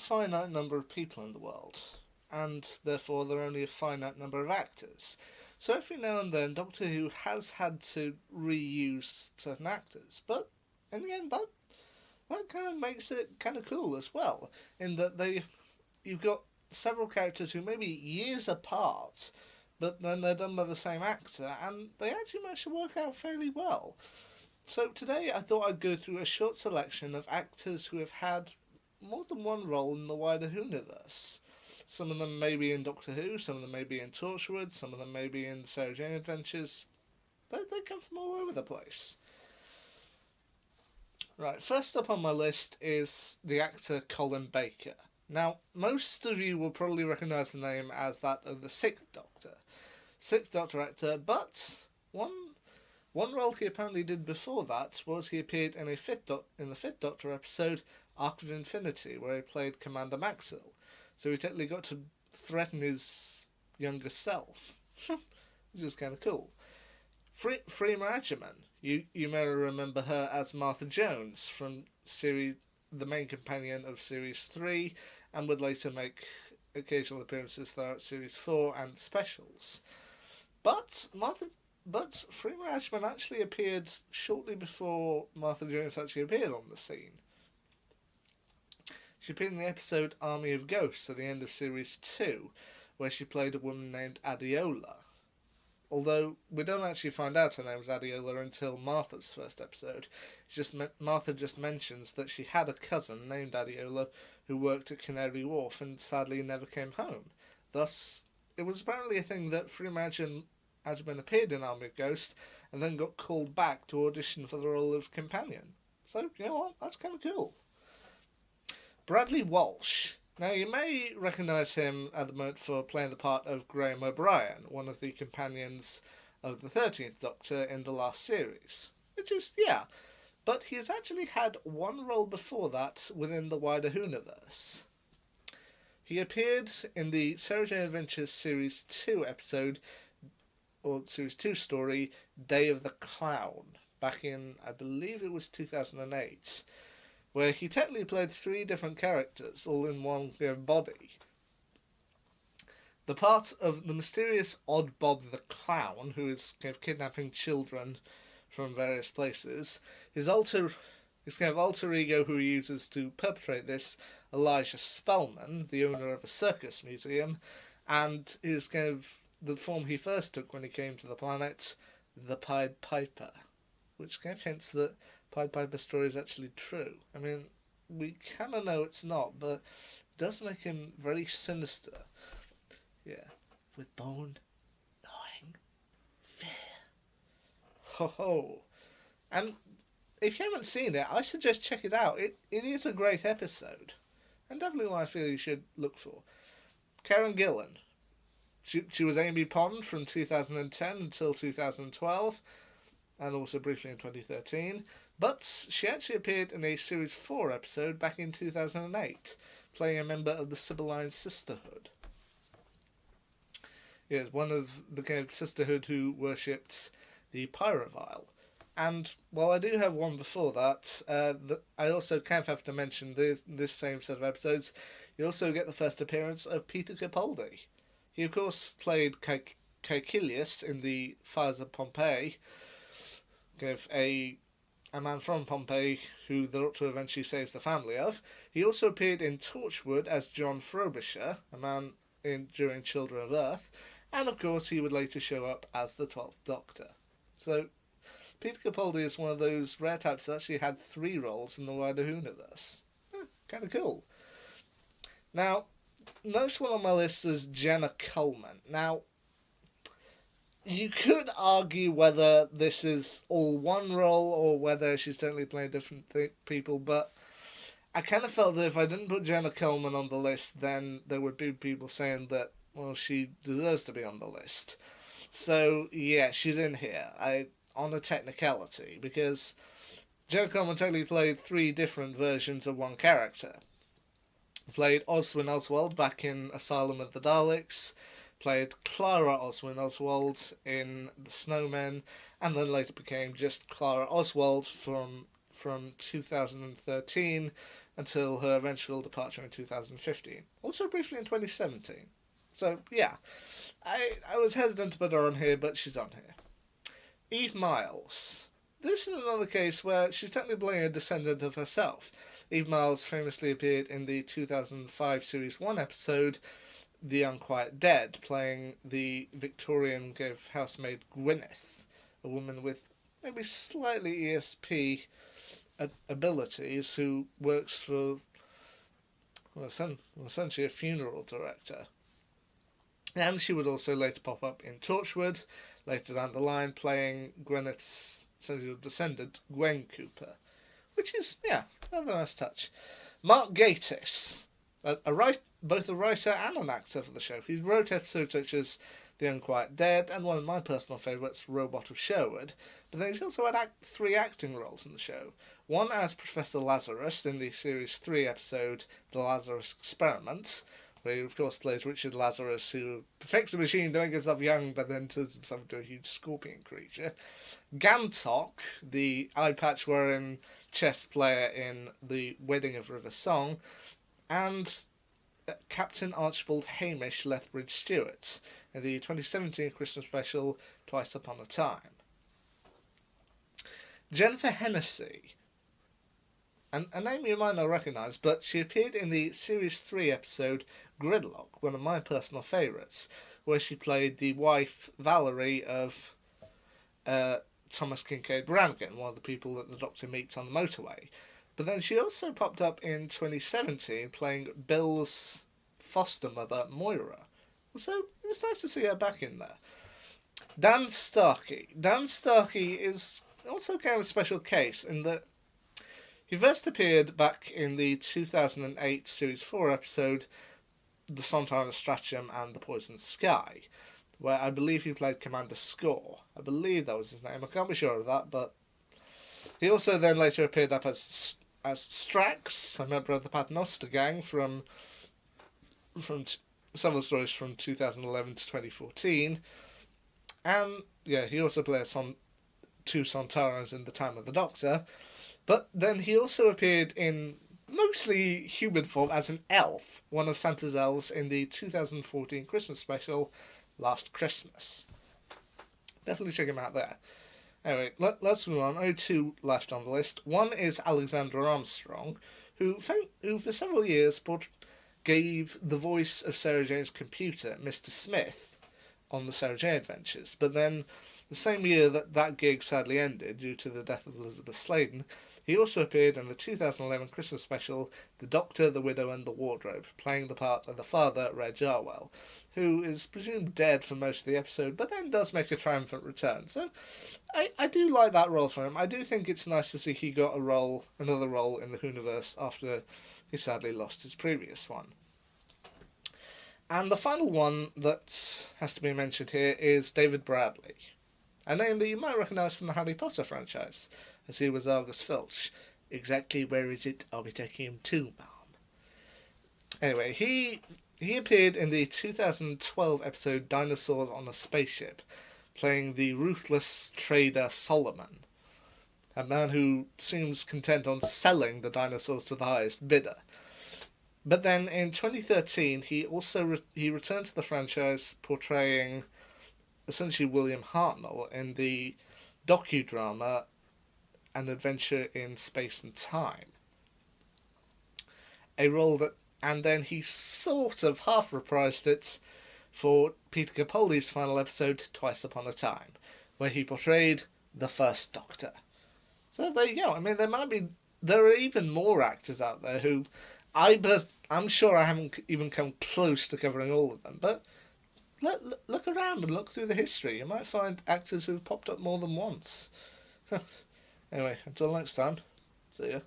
finite number of people in the world, and therefore there are only a finite number of actors. So every now and then, Doctor Who has had to reuse certain actors, but in the end, that kind of makes it kind of cool as well, in that you've got several characters who may be years apart, but then they're done by the same actor, and they actually manage to work out fairly well. So today I thought I'd go through a short selection of actors who have had more than one role in the wider Whoniverse. Some of them may be in Doctor Who, some of them may be in Torchwood, some of them may be in Sarah Jane Adventures. They come from all over the place. Right, first up on my list is the actor Colin Baker. Now, most of you will probably recognise the name as that of the Sixth Doctor. Sixth Doctor actor, but one role he apparently did before that was he appeared in the Fifth Doctor episode Arc of Infinity, where he played Commander Maxwell. So he technically got to threaten his younger self, which is kind of cool. Freema Agyeman, you may remember her as Martha Jones from the main companion of Series 3, and would later make occasional appearances throughout Series 4 and specials. But Freema Agyeman actually appeared shortly before Martha Jones actually appeared on the scene. She appeared in the episode Army of Ghosts at the end of Series 2, where she played a woman named Adiola. Although we don't actually find out her name was Adiola until Martha's first episode. Martha just mentions that she had a cousin named Adiola who worked at Canary Wharf and sadly never came home. Thus, it was apparently a thing that Freema Agyeman appeared in Army of Ghosts and then got called back to audition for the role of companion. So, you know what? That's kind of cool. Bradley Walsh. Now, you may recognise him at the moment for playing the part of Graham O'Brien, one of the companions of the 13th Doctor in the last series. Which is, yeah. But he has actually had one role before that within the wider Whoniverse. He appeared in the Sarah Jane Adventures Series 2 episode, or Series 2 story, Day of the Clown, back in, I believe it was 2008. Where he technically played 3 different characters, all in one body. The part of the mysterious Odd Bob the Clown, who is kidnapping children from various places, his alter ego who he uses to perpetrate this, Elijah Spellman, the owner of a circus museum, and his the form he first took when he came to the planet, the Pied Piper, which hints that Pied Piper's story is actually true. I mean, we kind of know it's not, but it does make him very sinister. Yeah. With bone gnawing fear. Ho ho. And if you haven't seen it, I suggest check it out. It is a great episode. And definitely one I feel you should look for. Karen Gillan. She was Amy Pond from 2010 until 2012. And also briefly in 2013, but she actually appeared in a Series 4 episode back in 2008, playing a member of the Sibylline Sisterhood. Yes, one of the sisterhood who worshipped the Pyrovile. And while I do have one before that, I also have to mention this same set of episodes, you also get the first appearance of Peter Capaldi. He of course played Caecilius in the Fires of Pompeii, a man from Pompeii who the Doctor eventually saves the family of. He also appeared in Torchwood as John Frobisher, a man during Children of Earth, and of course he would later show up as the 12th Doctor. So Peter Capaldi is one of those rare types that actually had 3 roles in the wider Whoniverse. Kind of cool. Now, next one on my list is Jenna Coleman. Now, you could argue whether this is all one role or whether she's totally playing different people, but I kind of felt that if I didn't put Jenna Coleman on the list, then there would be people saying that, well, she deserves to be on the list. So, yeah, she's in here, on a technicality, because Jenna Coleman technically played 3 different versions of one character. Played Oswin Oswald back in Asylum of the Daleks, played Clara Oswin Oswald in The Snowmen, and then later became just Clara Oswald from 2013 until her eventual departure in 2015. Also briefly in 2017. So, yeah, I was hesitant to put her on here, but she's on here. Eve Miles. This is another case where she's technically playing a descendant of herself. Eve Miles famously appeared in the 2005 Series 1 episode, The Unquiet Dead, playing the Victorian housemaid Gwyneth, a woman with maybe slightly ESP abilities who works for, essentially a funeral director. And she would also later pop up in Torchwood, later down the line, playing Gwyneth's descendant, Gwen Cooper. Which is, rather nice touch. Mark Gatiss, both a writer and an actor for the show. He wrote episodes such as The Unquiet Dead and one of my personal favourites, Robot of Sherwood. But then he's also had 3 acting roles in the show. One as Professor Lazarus in the Series 3 episode The Lazarus Experiment, where he of course plays Richard Lazarus, who perfects a machine to make himself young but then turns himself into a huge scorpion creature. Gantok, the eye patch wearing chess player in The Wedding of River Song, and Captain Archibald Hamish Lethbridge Stewart in the 2017 Christmas special Twice Upon a Time. Jennifer Hennessy, a name you might not recognise, but she appeared in the Series 3 episode Gridlock, one of my personal favourites, where she played the wife, Valerie, of Thomas Kincaid Brannigan, one of the people that the Doctor meets on the motorway. But then she also popped up in 2017 playing Bill's foster mother, Moira. So it was nice to see her back in there. Dan Starkey. Dan Starkey is also kind of a special case in that he first appeared back in the 2008 Series 4 episode The Sontaran Stratagem and the Poisoned Sky, where I believe he played Commander Score. I believe that was his name. I can't be sure of that, but he also then later appeared up as Strax, a member of the Paternoster Gang from several stories from 2011 to 2014. And he also played 2 Sontarans in The Time of the Doctor. But then he also appeared in mostly human form as an elf, one of Santa's elves, in the 2014 Christmas special, Last Christmas. Definitely check him out there. Anyway, let's move on. Only 2 left on the list. One is Alexandra Armstrong, who for several years gave the voice of Sarah Jane's computer, Mr. Smith, on the Sarah Jane Adventures. But then, the same year that gig sadly ended due to the death of Elizabeth Sladen, he also appeared in the 2011 Christmas special The Doctor, the Widow and the Wardrobe, playing the part of the father, Reg Arwell, who is presumed dead for most of the episode, but then does make a triumphant return. So I do like that role for him. I do think it's nice to see he got another role in the Whoniverse after he sadly lost his previous one. And the final one that has to be mentioned here is David Bradley, a name that you might recognise from the Harry Potter franchise, as he was Argus Filch. Exactly where is it I'll be taking him to, ma'am? Anyway, he appeared in the 2012 episode Dinosaurs on a Spaceship, playing the ruthless trader Solomon, a man who seems content on selling the dinosaurs to the highest bidder. But then in 2013, he returned to the franchise portraying essentially William Hartnell in the docudrama An Adventure in Space and Time. A role that, and then he sort of half reprised it for Peter Capaldi's final episode, Twice Upon a Time, where he portrayed the First Doctor. So there you go. I mean, there are even more actors out there who I'm sure I haven't even come close to covering all of them, but look around and look through the history. You might find actors who've popped up more than once. Anyway, until next time, see ya.